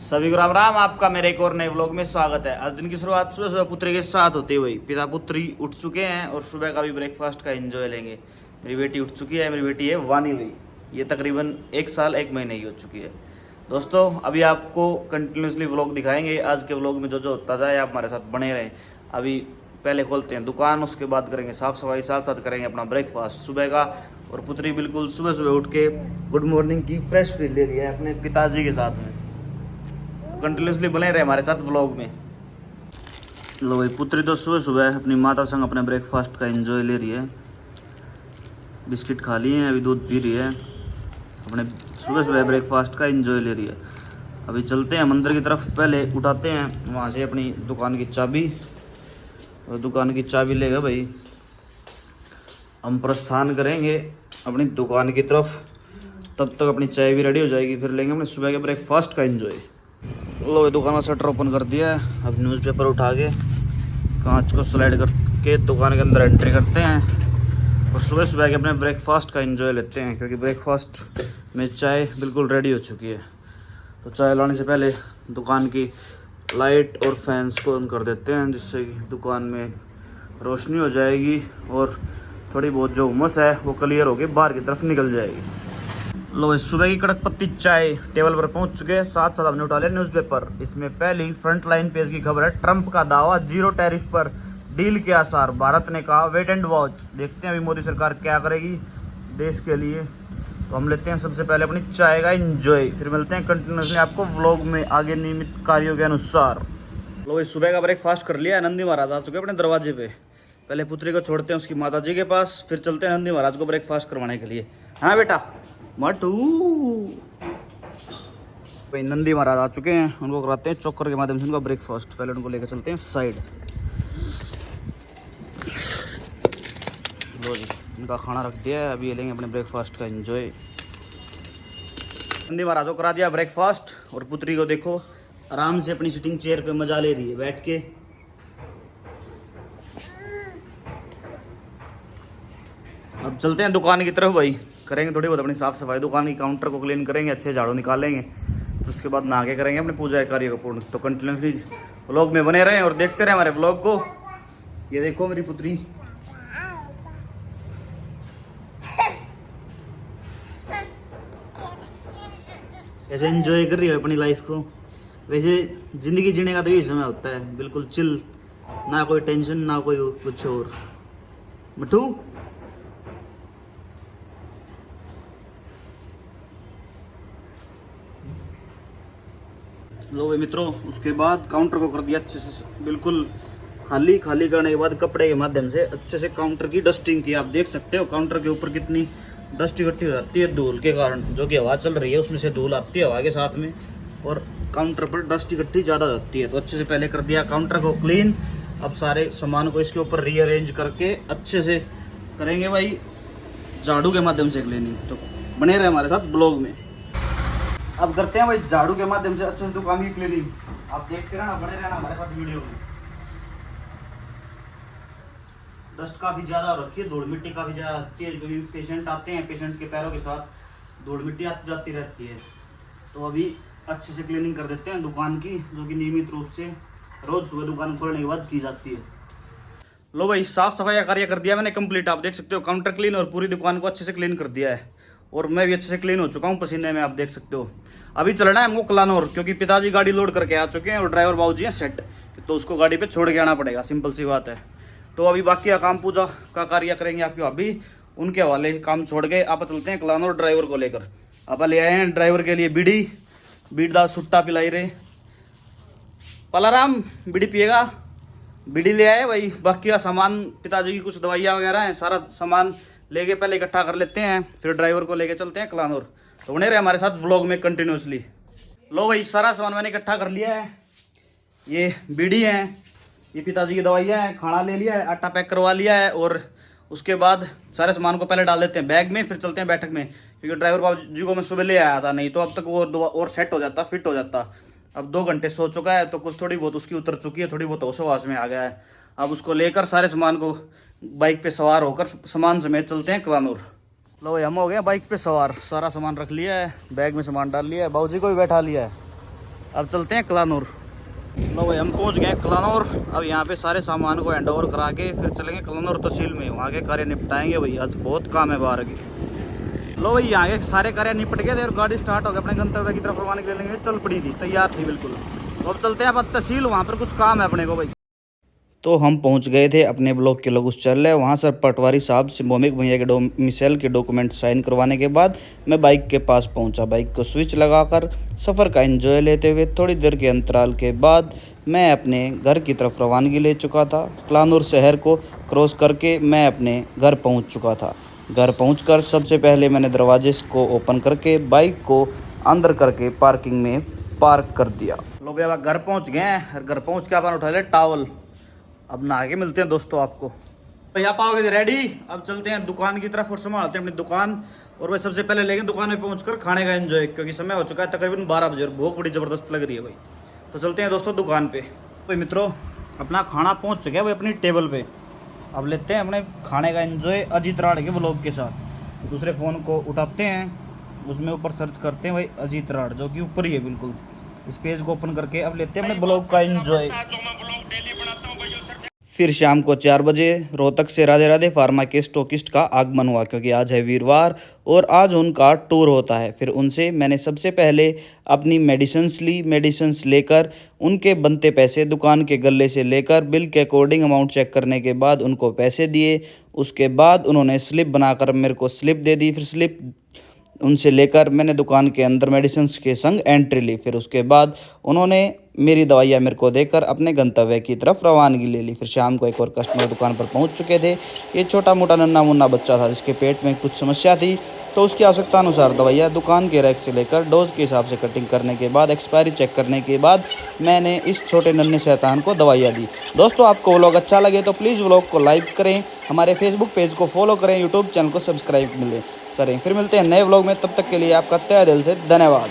सभी को राम राम। आपका मेरे एक और नए व्लॉग में स्वागत है। आज दिन की शुरुआत सुबह सुबह पुत्री के साथ होती हुई। पिता पुत्री उठ चुके हैं और सुबह का भी ब्रेकफास्ट का एंजॉय लेंगे। मेरी बेटी उठ चुकी है, मेरी बेटी है वानी हुई। ये तकरीबन 1 साल 1 महीने की हो चुकी है। दोस्तों अभी आपको कंटिन्यूसली व्लॉग दिखाएंगे। आज के व्लॉग में जो जो होता जाए आप हमारे साथ बने रहें। अभी पहले खोलते हैं दुकान, उसके बाद करेंगे साफ़ सफाई, साथ साथ करेंगे अपना ब्रेकफास्ट सुबह का। और पुत्री बिल्कुल सुबह सुबह उठ के गुड मॉर्निंग की फ्रेश फील ले रही है अपने पिताजी के साथ में। कंटिन्यूसली बने रहे हमारे साथ व्लॉग में। लो भाई, पुत्री तो सुबह सुबह अपनी माता संग अपने ब्रेकफास्ट का एंजॉय ले रही है। बिस्किट खा लिए हैं, अभी दूध पी रही है, अपने सुबह सुबह ब्रेकफास्ट का एंजॉय ले रही है। अभी चलते हैं मंदिर की तरफ, पहले उठाते हैं वहाँ से अपनी दुकान की चाबी। और दुकान की चाबी लेगा भाई, हम प्रस्थान करेंगे अपनी दुकान की तरफ। तब तक अपनी चाय भी रेडी हो जाएगी, फिर लेंगे अपने सुबह के ब्रेकफास्ट का एंजॉय। लो दुकान का शटर ओपन कर दिया है। अब न्यूज़पेपर उठा के कांच को स्लाइड करके दुकान के अंदर एंट्री करते हैं और सुबह सुबह के अपने ब्रेकफास्ट का एंजॉय लेते हैं, क्योंकि ब्रेकफास्ट में चाय बिल्कुल रेडी हो चुकी है। तो चाय लाने से पहले दुकान की लाइट और फैंस को ऑन कर देते हैं, जिससे कि दुकान में रोशनी हो जाएगी और थोड़ी बहुत जो उमस है वो क्लियर होकर बाहर की तरफ निकल जाएगी। लो सुबह की कड़क पत्ती चाय टेबल पर पहुंच चुके हैं। साथ साथ हमने उठा लिया न्यूज़पेपर। इसमें पहली फ्रंट लाइन पेज की खबर है, ट्रंप का दावा, 0 टैरिफ पर डील के आसार। भारत ने कहा वेट एंड वॉच। देखते हैं अभी मोदी सरकार क्या करेगी देश के लिए। तो हम लेते हैं सबसे पहले अपनी चाय का एंजॉय, फिर मिलते हैं कंटिन्यूसली आपको व्लॉग में आगे नियमित कार्यों के अनुसार। लो सुबह का ब्रेकफास्ट कर लिया। नंदी महाराज आ चुके हैं अपने दरवाजे पे। पहले पुत्री को छोड़ते हैं उसकी माता जी के पास, फिर चलते हैं नंदी महाराज को ब्रेकफास्ट करवाने के लिए। हाँ बेटा मटू। भाई नंदी महाराज आ चुके हैं, उनको कराते हैं चोकर के माध्यम से उनका ब्रेकफास्ट। पहले उनको लेकर चलते हैं साइड। लो जी उनका खाना रख दिया है, अभी ये लेंगे अपने ब्रेकफास्ट का एंजॉय। नंदी महाराज को करा दिया ब्रेकफास्ट और पुत्री को देखो आराम से अपनी सिटिंग चेयर पे मजा ले रही है बैठ के। अब चलते हैं दुकान की तरफ भाई, करेंगे थोड़ी बहुत अपनी साफ सफाई। दुकान की काउंटर को क्लीन करेंगे, अच्छे झाड़ू निकालेंगे, तो उसके बाद नहा के करेंगे अपने पूजा कार्य को पूर्ण। तो कंटिन्यूसली व्लॉग में बने रहें और देखते रहें हमारे व्लॉग को। ये देखो मेरी पुत्री ऐसे एंजॉय कर रही है अपनी लाइफ को। वैसे जिंदगी जीने का तो यही समय होता है, बिल्कुल चिल, ना कोई टेंशन ना कोई कुछ और। मिठू लो भाई मित्रों, उसके बाद काउंटर को कर दिया अच्छे से बिल्कुल खाली। खाली करने के बाद कपड़े के माध्यम से अच्छे से काउंटर की डस्टिंग की। आप देख सकते हो काउंटर के ऊपर कितनी डस्ट इकट्ठी हो जाती है धूल के कारण। जो कि हवा चल रही है उसमें से धूल आती है हवा के साथ में, और काउंटर पर डस्ट इकट्ठी ज़्यादा हो जाती है। तो अच्छे से पहले कर दिया काउंटर को क्लीन। अब सारे सामान को इसके ऊपर रीअरेंज करके अच्छे से करेंगे भाई झाड़ू के माध्यम से क्लीनिंग। तो बने रहे हमारे साथ ब्लॉग में। अब करते हैं भाई झाड़ू के माध्यम से अच्छे से दुकान की क्लीनिंग। आप देखते रहना, बने रहना हमारे साथ वीडियो में। डस्ट काफ़ी ज़्यादा हो रखी है, धूल मिट्टी काफ़ी ज़्यादा आती है, क्योंकि पेशेंट आते हैं, पेशेंट के पैरों के साथ धूल मिट्टी आती जाती रहती है। तो अभी अच्छे से क्लीनिंग कर देते हैं दुकान की, जो कि नियमित रूप से रोज़ सुबह दुकान खोलने के बाद की जाती है। लो भाई साफ सफाई का कार्य कर दिया मैंने कंप्लीट। आप देख सकते हो काउंटर क्लीन और पूरी दुकान को अच्छे से क्लीन कर दिया है, और मैं भी अच्छे से क्लीन हो चुका हूँ पसीने में, आप देख सकते हो। अभी चलना है हमको कलानौर, क्योंकि पिताजी गाड़ी लोड करके आ चुके हैं और ड्राइवर बाबूजी हैं सेट, तो उसको गाड़ी पे छोड़ के आना पड़ेगा, सिंपल सी बात है। तो अभी बाकी का काम पूजा का कार्य करेंगे आपकी भाभी, उनके हवाले काम छोड़ के आप चलते हैं कलानौर ड्राइवर को लेकर। आप ले आए हैं ड्राइवर के लिए बीड़ा सुट्टा पिलाई रहे। पलाराम बीड़ी पिएगा, बीड़ी ले आए भाई। बाकी का सामान पिताजी की कुछ दवाइयाँ वगैरह हैं, सारा सामान लेके पहले इकट्ठा कर लेते हैं, फिर ड्राइवर को लेके चलते हैं कलानौर। तो बने रहे हमारे साथ व्लॉग में कंटिन्यूसली। लो भाई सारा सामान मैंने इकट्ठा कर लिया है। ये बीड़ी है, ये पिताजी की दवाइयाँ हैं, खाना ले लिया है, आटा पैक करवा लिया है, और उसके बाद सारे सामान को पहले डाल देते हैं बैग में, फिर चलते हैं बैठक में। क्योंकि ड्राइवर बाबू जी को मैं सुबह ले आया था, नहीं तो अब तक वो और सेट हो जाता, फिट हो जाता। अब 2 घंटे सो चुका है, तो कुछ थोड़ी बहुत उसकी उतर चुकी है, थोड़ी बहुत होश में आ गया है। अब उसको लेकर सारे सामान को बाइक पे सवार होकर सामान समेत चलते हैं कलानौर। लो भाई हम हो गए बाइक पे सवार, सारा सामान रख लिया है, बैग में सामान डाल लिया है, बाबूजी को भी बैठा लिया है। अब चलते हैं कलानूर। लो भाई हम पहुंच गए कलानौर। अब यहाँ पे सारे सामान को हैंड ओवर करा के फिर चलेंगे कलानौर तहसील में, वहाँ के कार्य निपटाएंगे भाई। आज बहुत काम है बाहर की। लो भाई यहाँ के सारे कार्य निपट गए थे और गाड़ी स्टार्ट हो गई अपने गंतव्य की तरफ रवाना कर लेंगे। चल पड़ी थी, तैयार थी बिल्कुल। तो अब चलते हैं अब तहसील, वहाँ पर कुछ काम है अपने को भाई। तो हम पहुंच गए थे अपने ब्लॉक के लघुशौचालय। वहाँ सर पटवारी साहब से भौमिक भैया के मिसेल के डॉक्यूमेंट साइन करवाने के बाद मैं बाइक के पास पहुंचा। बाइक को स्विच लगाकर सफ़र का एंजॉय लेते हुए थोड़ी देर के अंतराल के बाद मैं अपने घर की तरफ रवानगी ले चुका था। कलानूर शहर को क्रॉस करके मैं अपने घर पहुँच चुका था। घर पहुँच सबसे पहले मैंने दरवाजे को ओपन करके बाइक को अंदर करके पार्किंग में पार्क कर दिया। लो भैया घर पहुँच गए हैं। घर पहुँच के अपन उठा ले टावल। अब नहा के मिलते हैं दोस्तों आपको। भैया पाओगे रेडी। अब चलते हैं दुकान की तरफ और संभालते हैं अपनी दुकान। और वह सबसे पहले लेंगे दुकान में पहुंचकर खाने का एंजॉय, क्योंकि समय हो चुका है तकरीबन 12 बजे और भूख बड़ी ज़बरदस्त लग रही है भाई। तो चलते हैं दोस्तों दुकान पे। भाई मित्रों अपना खाना पहुंच चुका है भाई अपनी टेबल पे। अब लेते हैं अपने खाने का एंजॉय अजीत राड़ के व्लॉग के साथ। दूसरे फ़ोन को उठाते हैं, उसमें ऊपर सर्च करते हैं भाई अजीत राड़, जो कि ऊपर ही है बिल्कुल। इस पेज को ओपन करके अब लेते हैं अपने ब्लॉग का एंजॉय। फिर शाम को 4 बजे रोहतक से राधे राधे फार्मा के स्टॉकिस्ट का आगमन हुआ, क्योंकि आज है वीरवार और आज उनका टूर होता है। फिर उनसे मैंने सबसे पहले अपनी मेडिसिन्स ली। मेडिसिन्स लेकर उनके बनते पैसे दुकान के गले से लेकर बिल के अकॉर्डिंग अमाउंट चेक करने के बाद उनको पैसे दिए। उसके बाद उन्होंने स्लिप बनाकर मेरे को स्लिप दे दी। फिर स्लिप उनसे लेकर मैंने दुकान के अंदर मेडिसिन्स के संग एंट्री ली। फिर उसके बाद उन्होंने मेरी दवाइयाँ मेरे को देकर अपने गंतव्य की तरफ रवानगी ले ली। फिर शाम को एक और कस्टमर दुकान पर पहुंच चुके थे। ये छोटा मोटा नन्ना मुन्ना बच्चा था जिसके पेट में कुछ समस्या थी, तो उसकी आवश्यकता अनुसार दवाइयाँ दुकान के रैक से लेकर डोज के हिसाब से कटिंग करने के बाद एक्सपायरी चेक करने के बाद मैंने इस छोटे नन्हे शैतान को दवाइयाँ दी। दोस्तों आपको व्लॉग अच्छा लगे तो प्लीज़ व्लॉग को लाइक करें, हमारे फेसबुक पेज को फॉलो करें, यूट्यूब चैनल को सब्सक्राइब करें। फिर मिलते हैं नए व्लॉग में, तब तक के लिए आपका तहे दिल से धन्यवाद।